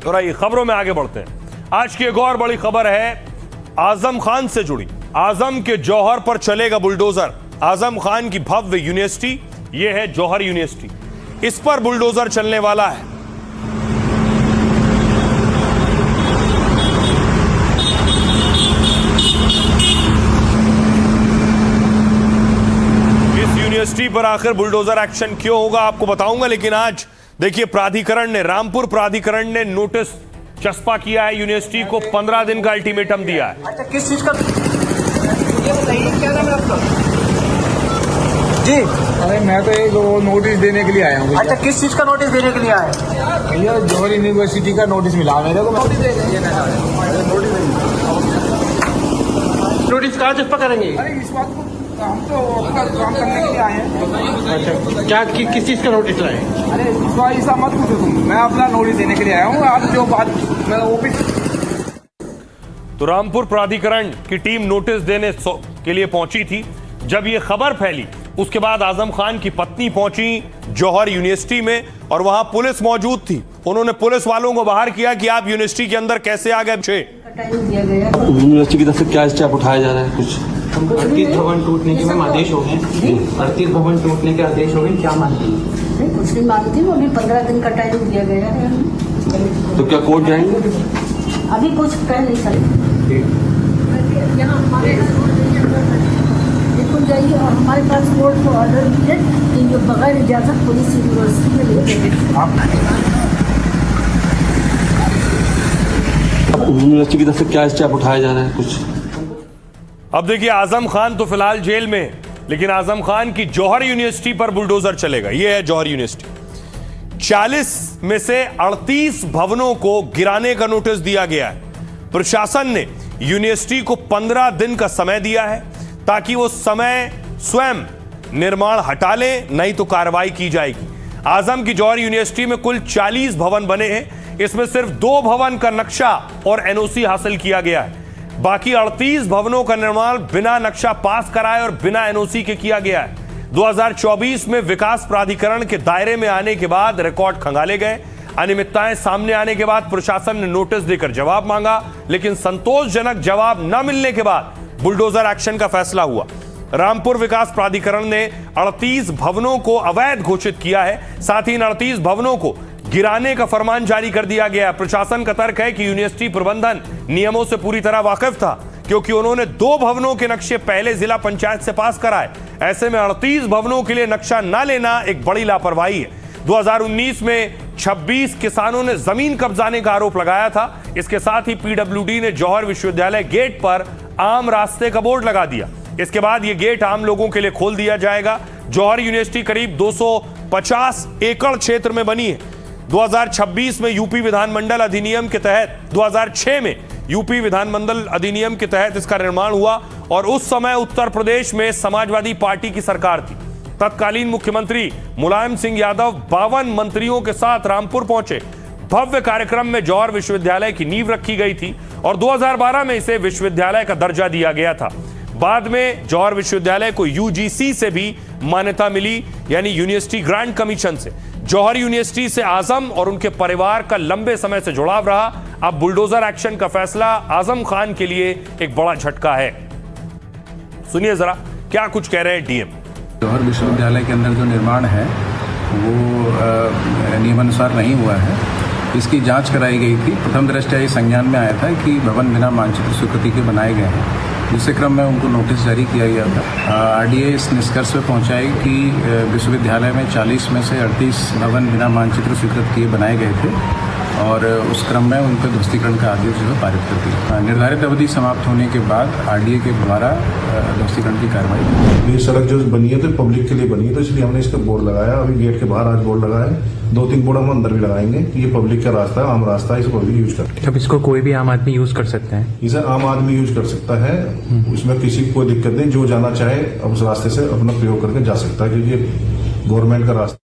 तो रही खबरों में आगे बढ़ते हैं। आज की एक और बड़ी खबर है आजम खान से जुड़ी। आजम के जौहर पर चलेगा बुलडोजर। आजम खान की भव्य यूनिवर्सिटी, यह है जौहर यूनिवर्सिटी, इस पर बुलडोजर चलने वाला है। इस यूनिवर्सिटी पर आखिर बुलडोजर एक्शन क्यों होगा आपको बताऊंगा, लेकिन आज देखिए प्राधिकरण ने, रामपुर प्राधिकरण ने नोटिस चस्पा किया है यूनिवर्सिटी को, 15 दिन का अल्टीमेटम दिया है। अच्छा, किस चीज का ये बताइए, क्या नाम है आपका? जी, अरे मैं तो एक नोटिस देने के लिए आया हूँ। अच्छा, किस चीज का नोटिस देने के लिए आए? भैया जौहर यूनिवर्सिटी का नोटिस मिला मेरे को। नोटिस कहाँ चस्पा करेंगे? अरे इस बात को हम तो अपना काम करने के लिए आए हैं। अच्छा, क्या किस चीज का नोटिस लाए? अरे इस बात ऐसा मत पूछो तुम, मैं अपना नोटिस देने के लिए आया हूँ। आप जो बात मैं ऑफिस। तो रामपुर प्राधिकरण की टीम नोटिस देने के लिए पहुंची थी। जब ये खबर फैली उसके बाद आजम खान की पत्नी पहुंची जौहर यूनिवर्सिटी में और वहां पुलिस मौजूद थी। उन्होंने पुलिस वालों को बाहर किया कि आप यूनिवर्सिटी के अंदर कैसे आ गए। यूनिवर्सिटी की तरफ से क्या स्टेप उठाया जा रहा है? कुछ 38 भवन टूटने के मैम आदेश हो गए। 38 भवन टूटने के आदेश हो गए, क्या मानती है? नहीं, कुछ नहीं मानती हूँ। अभी 15 दिन का टाइम दिया गया है। तो क्या कोर्ट जाएंगे? अभी कुछ कह नहीं सकते। यहाँ हमारे बिल्कुल जाइए, और हमारे पास कोर्ट को ऑर्डर भी है कि जो बगैर इजाजत पुलिस यूनिवर्सिटी में लेके यूनिवर्सिटी की तरफ से क्या स्टेप उठाया जा रहा है? कुछ अब देखिए आजम खान तो फिलहाल जेल में, लेकिन आजम खान की जौहर यूनिवर्सिटी पर बुलडोजर चलेगा। यह है जौहर यूनिवर्सिटी। 40 में से 38 भवनों को गिराने का नोटिस दिया गया है। प्रशासन ने यूनिवर्सिटी को 15 दिन का समय दिया है ताकि वो समय स्वयं निर्माण हटा ले, नहीं तो कार्रवाई की जाएगी। आजम की जौहर यूनिवर्सिटी में कुल 40 भवन बने हैं। इसमें सिर्फ 2 भवन का नक्शा और एनओसी हासिल किया गया है। बाकी 38 भवनों का निर्माण बिना नक्शा पास कराए और बिना एनओसी के किया गया है। 2024 में विकास प्राधिकरण के दायरे में आने के बाद रिकॉर्ड खंगाले गए। अनियमितताएं सामने आने के बाद प्रशासन ने नोटिस देकर जवाब मांगा, लेकिन संतोषजनक जवाब न मिलने के बाद बुलडोजर एक्शन का फैसला हुआ। रामपुर विकास प्राधिकरण ने 38 भवनों को अवैध घोषित किया है। साथ ही इन 38 भवनों को गिराने का फरमान जारी कर दिया गया। प्रशासन का तर्क है कि यूनिवर्सिटी प्रबंधन नियमों से पूरी तरह वाकिफ था, क्योंकि उन्होंने 2 भवनों के नक्शे पहले जिला पंचायत से पास कराए। ऐसे में 38 भवनों के लिए नक्शा न लेना एक बड़ी लापरवाही है। 2019 में 26 किसानों ने जमीन कब्जाने का आरोप लगाया था। इसके साथ ही पीडब्ल्यूडी ने जौहर विश्वविद्यालय गेट पर आम रास्ते का बोर्ड लगा दिया। इसके बाद यह गेट आम लोगों के लिए खोल दिया जाएगा। जौहर यूनिवर्सिटी करीब 250 एकड़ क्षेत्र में बनी है। 2026 में यूपी विधानमंडल अधिनियम के तहत 2006 में यूपी विधानमंडल अधिनियम के तहत इसका निर्माण हुआ और उस समय उत्तर प्रदेश में समाजवादी पार्टी की सरकार थी। तत्कालीन मुख्यमंत्री मुलायम सिंह यादव 52 मंत्रियों के साथ रामपुर पहुंचे। भव्य कार्यक्रम में जौहर विश्वविद्यालय की नींव रखी गई थी और 2012 में इसे विश्वविद्यालय का दर्जा दिया गया था। बाद में जौहर विश्वविद्यालय को यूजीसी से भी मान्यता मिली, यानी यूनिवर्सिटी ग्रांट कमीशन से। जौहर यूनिवर्सिटी से आजम और उनके परिवार का लंबे समय से जुड़ाव रहा। अब बुलडोजर एक्शन का फैसला आजम खान के लिए एक बड़ा झटका है। सुनिए जरा क्या कुछ कह रहे हैं डीएम। जौहर विश्वविद्यालय के अंदर जो निर्माण है वो नियमानुसार नहीं हुआ है। इसकी जांच कराई गई थी। प्रथम दृष्टया ये संज्ञान में आया था कि भवन बिना मानचित्र स्वीकृति के बनाए गए हैं। दूसरे क्रम में उनको नोटिस जारी किया गया था। आरडीए इस निष्कर्ष पे पहुंचाई कि विश्वविद्यालय में 40 में से 38 भवन बिना मानचित्र स्वीकृत किए बनाए गए थे और उस क्रम में उन पर ध्वस्तीकरण का आदेश जो है पारित कर दिया। निर्धारित अवधि समाप्त होने के बाद आरडीए के द्वारा ध्वस्तीकरण की कार्रवाई। ये सड़क जो बनी है तो पब्लिक के लिए बनी है, तो इसलिए हमने इसका बोर्ड लगाया। अभी गेट के बाहर आज बोर्ड लगाया है। 2-3 बोर्ड हम अंदर भी लगाएंगे कि ये पब्लिक का रास्ता है, आम रास्ता है, इसको पब्लिक यूज करते हैं। अब इसको कोई भी आम आदमी यूज कर सकते हैं? इसे आम आदमी यूज कर सकता है, उसमें किसी को कोई दिक्कत नहीं। जो जाना चाहे उस रास्ते से अपना प्रयोग करके जा सकता है, क्योंकि ये गवर्नमेंट का रास्ता।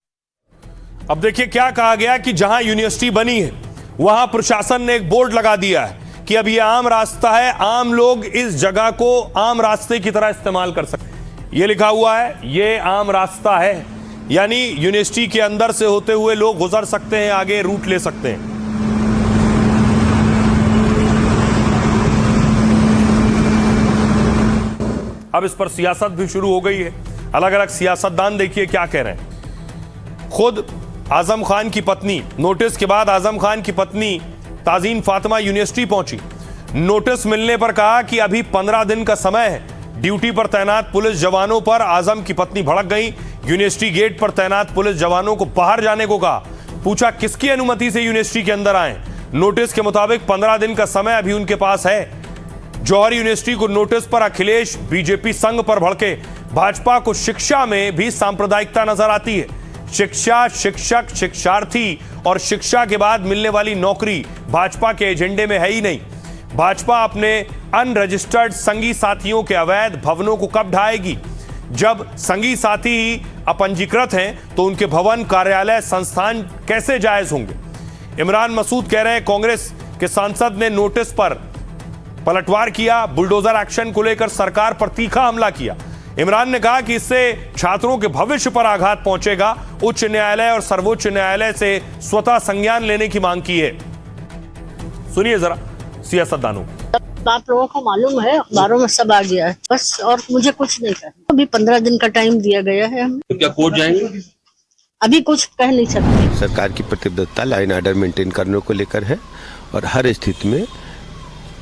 अब देखिए क्या कहा गया कि जहां यूनिवर्सिटी बनी है वहां प्रशासन ने एक बोर्ड लगा दिया है कि अब ये आम रास्ता है, आम लोग इस जगह को आम रास्ते की तरह इस्तेमाल कर सकते हैं। ये लिखा हुआ है, ये आम रास्ता है, यानी यूनिवर्सिटी के अंदर से होते हुए लोग गुजर सकते हैं, आगे रूट ले सकते हैं। अब इस पर सियासत भी शुरू हो गई है। अलग अलग सियासतदान देखिए क्या कह रहे हैं। खुद आजम खान की पत्नी, नोटिस के बाद आजम खान की पत्नी ताजीन फातिमा यूनिवर्सिटी पहुंची। नोटिस मिलने पर कहा कि अभी 15 दिन का समय है। ड्यूटी पर तैनात पुलिस जवानों पर आजम की पत्नी भड़क गई। यूनिवर्सिटी गेट पर तैनात पुलिस जवानों को बाहर जाने को कहा। पूछा किसकी अनुमति से यूनिवर्सिटी के अंदर आए। नोटिस के मुताबिक 15 दिन का समय अभी उनके पास है। जौहर यूनिवर्सिटी को नोटिस पर अखिलेश बीजेपी संघ पर भड़के। भाजपा को शिक्षा में भी सांप्रदायिकता नजर आती है। शिक्षा, शिक्षक, शिक्षार्थी और शिक्षा के बाद मिलने वाली नौकरी भाजपा के एजेंडे में है ही नहीं। भाजपा अपने अनरजिस्टर्ड संगी साथियों के अवैध भवनों को कब ढाएगी? जब संगी साथी ही अपंजीकृत हैं तो उनके भवन, कार्यालय, संस्थान कैसे जायज होंगे? इमरान मसूद कह रहे हैं कांग्रेस के सांसद ने नोटिस पर पलटवार किया। बुलडोजर एक्शन को लेकर सरकार पर तीखा हमला किया। इमरान ने कहा कि इससे छात्रों के भविष्य पर आघात पहुंचेगा। उच्च न्यायालय और सर्वोच्च न्यायालय से स्वतः संज्ञान लेने की मांग की है। सुनिए जरा सियासतदानों। आप लोगों को मालूम है, अखबारों में सब आ गया है बस, और मुझे कुछ नहीं करना। अभी 15 दिन का टाइम दिया गया है हमें। तो क्या कोर्ट जाएंगे? अभी कुछ कह नहीं सकते। सरकार की प्रतिबद्धता लाइन ऑर्डर मेंटेन करने को लेकर है और हर स्थिति में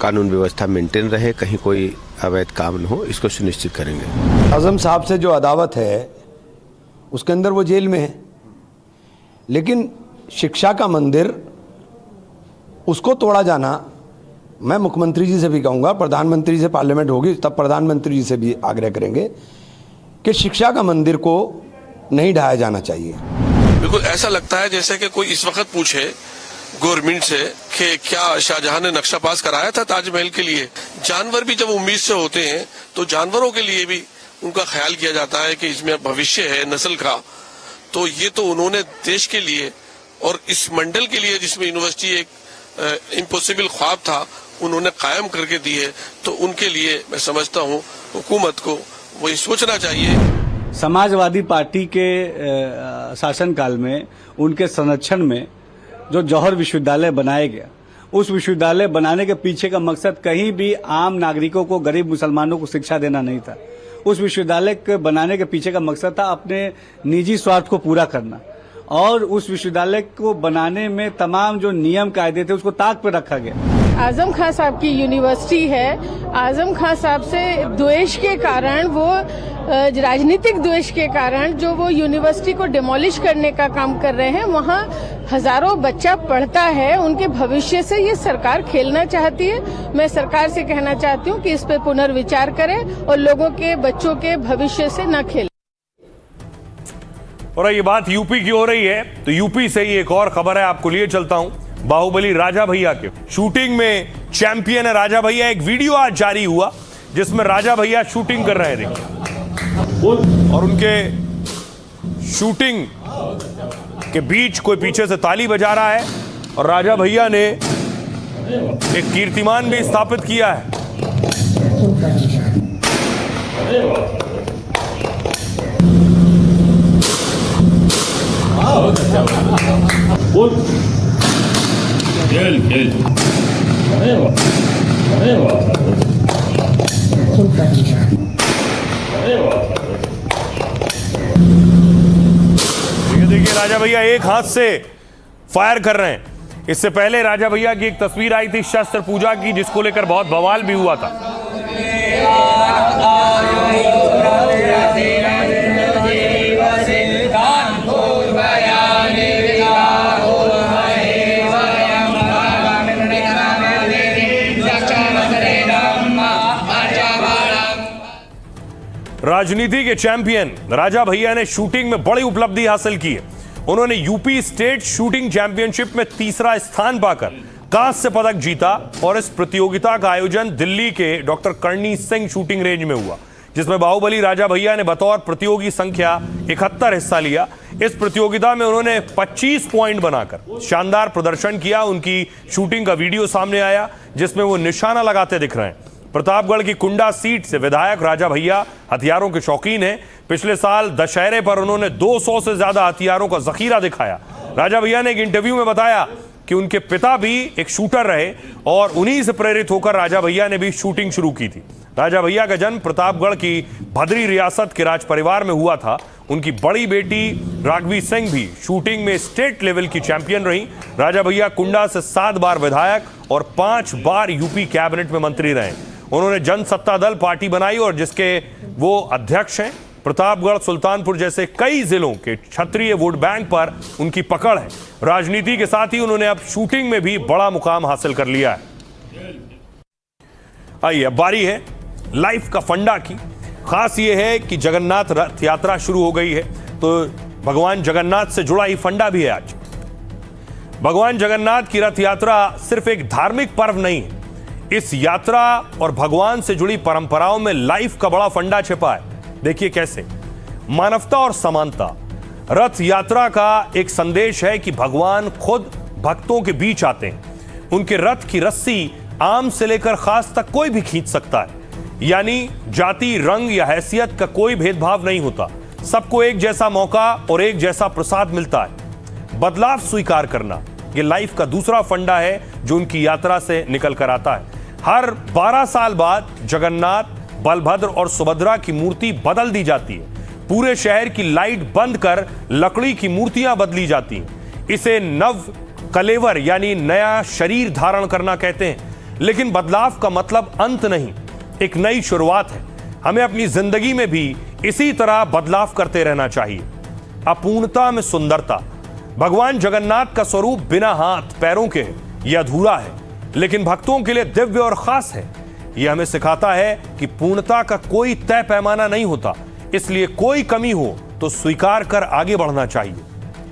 कानून व्यवस्था मेंटेन रहे, कहीं कोई अवैध काम न हो, इसको सुनिश्चित करेंगे। आजम साहब से जो अदावत है उसके अंदर वो जेल में है, लेकिन शिक्षा का मंदिर उसको तोड़ा जाना, मैं मुख्यमंत्री जी से भी कहूँगा, प्रधानमंत्री से पार्लियामेंट होगी तब प्रधानमंत्री जी से भी आग्रह करेंगे कि शिक्षा का मंदिर को नहीं ढाया जाना चाहिए। बिल्कुल ऐसा लगता है जैसे कि कोई इस वक्त पूछे गवर्नमेंट से कि क्या शाहजहां ने नक्शा पास कराया था ताजमहल के लिए। जानवर भी जब उम्मीद से होते हैं तो जानवरों के लिए भी उनका ख्याल किया जाता है कि इसमें भविष्य है नस्ल का। तो ये तो उन्होंने देश के लिए और इस मंडल के लिए, जिसमें यूनिवर्सिटी एक इम्पॉसिबल ख्वाब था, उन्होंने कायम करके दी है। तो उनके लिए मैं समझता हूँ हुकूमत को वही सोचना चाहिए। समाजवादी पार्टी के शासनकाल में उनके संरक्षण में जो जौहर विश्वविद्यालय बनाया गया, उस विश्वविद्यालय बनाने के पीछे का मकसद कहीं भी आम नागरिकों को, गरीब मुसलमानों को शिक्षा देना नहीं था। उस विश्वविद्यालय के बनाने के पीछे का मकसद था अपने निजी स्वार्थ को पूरा करना, और उस विश्वविद्यालय को बनाने में तमाम जो नियम कायदे थे उसको ताक पर रखा गया। आजम खान साहब की यूनिवर्सिटी है। आजम खान साहब से द्वेष के कारण, वो राजनीतिक द्वेष के कारण जो वो यूनिवर्सिटी को डिमोलिश करने का काम कर रहे हैं, वहाँ हजारों बच्चा पढ़ता है। उनके भविष्य से ये सरकार खेलना चाहती है। मैं सरकार से कहना चाहती हूँ कि इस पे पुनर्विचार करें और लोगों के, बच्चों के भविष्य से न खेलें। और ये बात यूपी की हो रही है तो यूपी से ही एक और खबर है, आपको लिए चलता हूं। बाहुबली राजा भैया के शूटिंग में चैंपियन है राजा भैया। एक वीडियो आज जारी हुआ जिसमें राजा भैया शूटिंग कर रहे हैं और उनके शूटिंग के बीच कोई पीछे से ताली बजा रहा है और राजा भैया ने एक कीर्तिमान भी स्थापित किया है। खेल खेल अरे वाह अरे वाह अरे वाह। देखिए राजा भैया एक हाथ से फायर कर रहे हैं। इससे पहले राजा भैया की एक तस्वीर आई थी शस्त्र पूजा की, जिसको लेकर बहुत बवाल भी हुआ था। राजनीति के चैंपियन राजा भैया ने शूटिंग में बड़ी उपलब्धि हासिल की है। उन्होंने यूपी स्टेट शूटिंग चैंपियनशिप में तीसरा स्थान पाकर कांस्य पदक जीता और इस प्रतियोगिता का आयोजन दिल्ली के doctor Karni Singh shooting range में हुआ, जिसमें बाहुबली राजा भैया ने बतौर प्रतियोगी संख्या 71 हिस्सा लिया। इस प्रतियोगिता में उन्होंने 25 पॉइंट बनाकर शानदार प्रदर्शन किया। उनकी शूटिंग का वीडियो सामने आया जिसमें वो निशाना लगाते दिख रहे हैं। प्रतापगढ़ की कुंडा सीट से विधायक राजा भैया हथियारों के शौकीन हैं। पिछले साल दशहरे पर उन्होंने 200 से ज्यादा हथियारों का जखीरा दिखाया। राजा भैया ने एक इंटरव्यू में बताया कि कि उनके पिता भी एक शूटर रहे और उन्हीं से प्रेरित होकर राजा भैया ने भी शूटिंग शुरू की थी। राजा भैया का जन्म प्रतापगढ़ की भद्री रियासत के राज परिवार में हुआ था। उनकी बड़ी बेटी राघवी सिंह भी शूटिंग में स्टेट लेवल की चैंपियन रही। राजा भैया कुंडा से 7 बार विधायक और 5 बार यूपी कैबिनेट में मंत्री रहे। उन्होंने जनसत्ता दल पार्टी बनाई और जिसके वो अध्यक्ष हैं। प्रतापगढ़, सुल्तानपुर जैसे कई जिलों के क्षत्रिय वोट बैंक पर उनकी पकड़ है। राजनीति के साथ ही उन्होंने अब शूटिंग में भी बड़ा मुकाम हासिल कर लिया है। आइए अब बारी है लाइफ का फंडा की। खास ये है कि जगन्नाथ रथ यात्रा शुरू हो गई है, तो भगवान जगन्नाथ से जुड़ा ही फंडा भी है आज। भगवान जगन्नाथ की रथ यात्रा सिर्फ एक धार्मिक पर्व नहीं है, इस यात्रा और भगवान से जुड़ी परंपराओं में लाइफ का बड़ा फंडा छिपा है। देखिए कैसे। मानवता और समानता। रथ यात्रा का एक संदेश है कि भगवान खुद भक्तों के बीच आते हैं। उनके रथ की रस्सी आम से लेकर खास तक कोई भी खींच सकता है, यानी जाति, रंग या हैसियत का कोई भेदभाव नहीं होता। सबको एक जैसा मौका और एक जैसा प्रसाद मिलता है। बदलाव स्वीकार करना, यह लाइफ का दूसरा फंडा है जो उनकी यात्रा से निकल कर आता है। हर 12 साल बाद जगन्नाथ, बलभद्र और सुभद्रा की मूर्ति बदल दी जाती है। पूरे शहर की लाइट बंद कर लकड़ी की मूर्तियां बदली जाती हैं। इसे नव कलेवर यानी नया शरीर धारण करना कहते हैं। लेकिन बदलाव का मतलब अंत नहीं, एक नई शुरुआत है। हमें अपनी जिंदगी में भी इसी तरह बदलाव करते रहना चाहिए। अपूर्णता में सुंदरता। भगवान जगन्नाथ का स्वरूप बिना हाथ पैरों के यह अधूरा है, लेकिन भक्तों के लिए दिव्य और खास है। यह हमें सिखाता है कि पूर्णता का कोई तय पैमाना नहीं होता, इसलिए कोई कमी हो तो स्वीकार कर आगे बढ़ना चाहिए।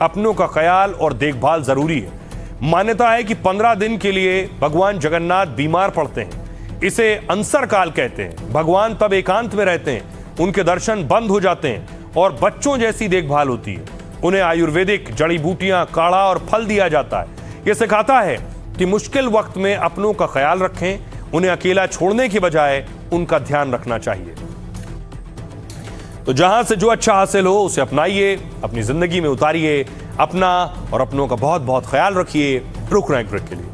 अपनों का ख्याल और देखभाल जरूरी है। मान्यता है कि 15 दिन के लिए भगवान जगन्नाथ बीमार पड़ते हैं। इसे अंसर काल कहते हैं। भगवान तब एकांत में रहते हैं, उनके दर्शन बंद हो जाते हैं और बच्चों जैसी देखभाल होती है। उन्हें आयुर्वेदिक जड़ी बूटियां, काढ़ा और फल दिया जाता है। यह सिखाता है कि मुश्किल वक्त में अपनों का ख्याल रखें। उन्हें अकेला छोड़ने के बजाय उनका ध्यान रखना चाहिए। तो जहां से जो अच्छा हासिल हो उसे अपनाइए, अपनी जिंदगी में उतारिए। अपना और अपनों का बहुत बहुत ख्याल रखिए। रुक रहे हैं ब्रेक के लिए।